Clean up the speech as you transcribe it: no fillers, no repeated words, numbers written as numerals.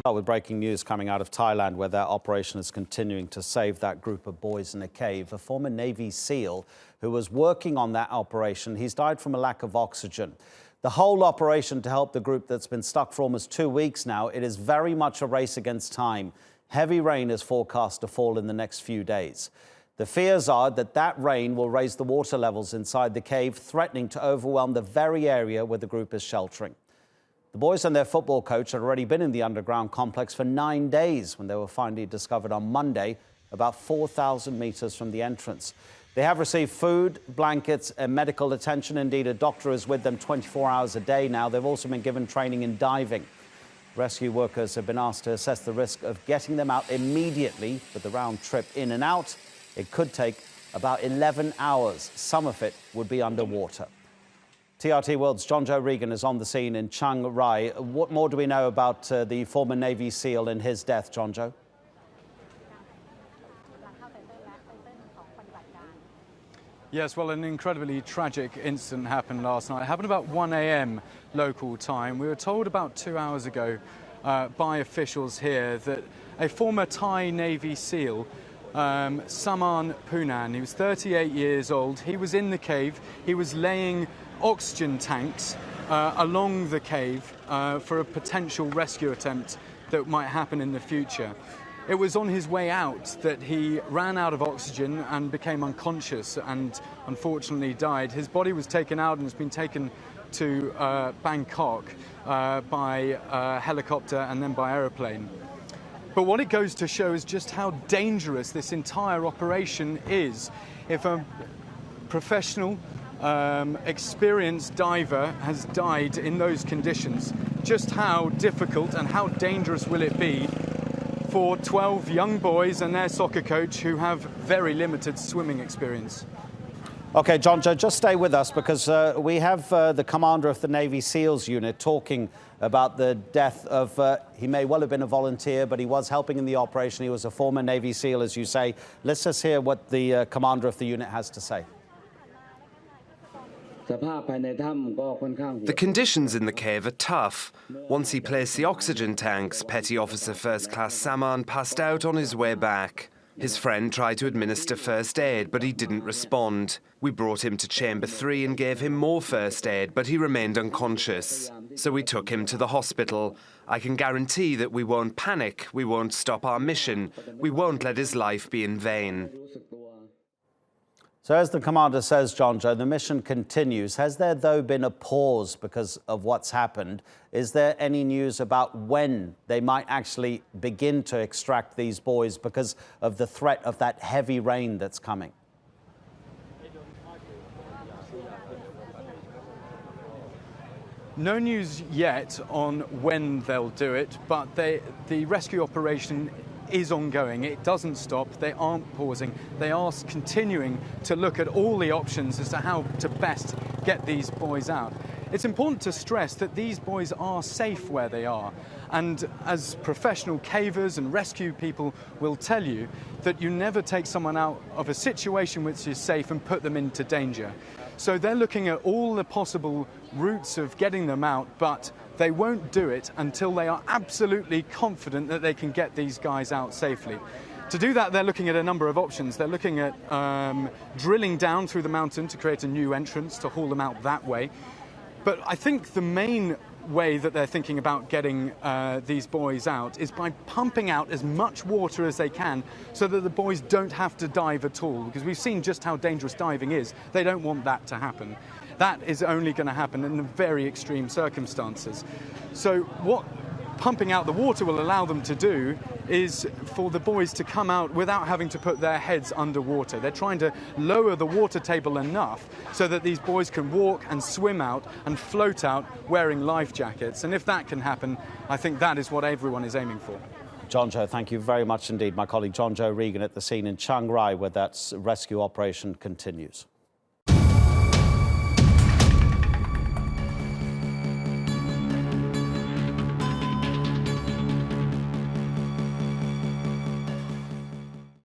With breaking news coming out of Thailand, where their operation is continuing to save that group of boys in a cave. A former Navy SEAL who was working on that operation, he's died from a lack of oxygen. The whole operation to help the group that's been stuck for almost 2 weeks now, it is very much a race against time. Heavy rain is forecast to fall in the next few days. The fears are that that rain will raise the water levels inside the cave, threatening to overwhelm the very area where the group is sheltering. The boys and their football coach had already been in the underground complex for 9 days when they were finally discovered on Monday, about 4,000 meters from the entrance. They have received food, blankets, and medical attention. Indeed, a doctor is with them 24 hours a day now. They've also been given training in diving. Rescue workers have been asked to assess the risk of getting them out immediately, with the round trip in and out. It could take about 11 hours. Some of it would be underwater. TRT World's John Joe Regan is on the scene in Chiang Rai. What more do we know about the former Navy SEAL and his death, John Joe? Yes, well, an incredibly tragic incident happened last night. It happened about 1 a.m. local time. We were told about 2 hours ago by officials here that a former Thai Navy SEAL, Saman Punan, he was 38 years old. He was in the cave. He was laying oxygen tanks along the cave for a potential rescue attempt that might happen in the future. It was on his way out that he ran out of oxygen and became unconscious and unfortunately died. His body was taken out and has been taken to Bangkok by helicopter and then by aeroplane. But what it goes to show is just how dangerous this entire operation is. If a professional, experienced diver has died in those conditions, just how difficult and how dangerous will it be for 12 young boys and their soccer coach who have very limited swimming experience? OK, John Joe, just stay with us because we have the commander of the Navy SEALs unit talking about the death of, he may well have been a volunteer, but he was helping in the operation. He was a former Navy SEAL, as you say. Let's just hear what the commander of the unit has to say. The conditions in the cave are tough. Once he placed the oxygen tanks, Petty Officer First Class Saman passed out on his way back. His friend tried to administer first aid, but he didn't respond. We brought him to Chamber 3 and gave him more first aid, but he remained unconscious. So we took him to the hospital. I can guarantee that we won't panic, we won't stop our mission, we won't let his life be in vain. So as the commander says, John Joe, the mission continues. Has there, though, been a pause because of what's happened? Is there any news about when they might actually begin to extract these boys because of the threat of that heavy rain that's coming? No news yet on when they'll do it, but the rescue operation is ongoing. It doesn't stop. They aren't pausing. They are continuing to look at all the options as to how to best get these boys out. It's important to stress that these boys are safe where they are. And as professional cavers and rescue people will tell you, that you never take someone out of a situation which is safe and put them into danger. So they're looking at all the possible routes of getting them out, but they won't do it until they are absolutely confident that they can get these guys out safely. To do that, they're looking at a number of options. They're looking at drilling down through the mountain to create a new entrance to haul them out that way. But I think the main way that they're thinking about getting these boys out is by pumping out as much water as they can so that the boys don't have to dive at all, because we've seen just how dangerous diving is. They don't want that to happen. That is only going to happen in very extreme circumstances. So what pumping out the water will allow them to do is for the boys to come out without having to put their heads underwater. They're trying to lower the water table enough so that these boys can walk and swim out and float out wearing life jackets. And if that can happen, I think that is what everyone is aiming for. John Joe, thank you very much indeed. My colleague John Joe Regan at the scene in Chiang Rai, where that rescue operation continues.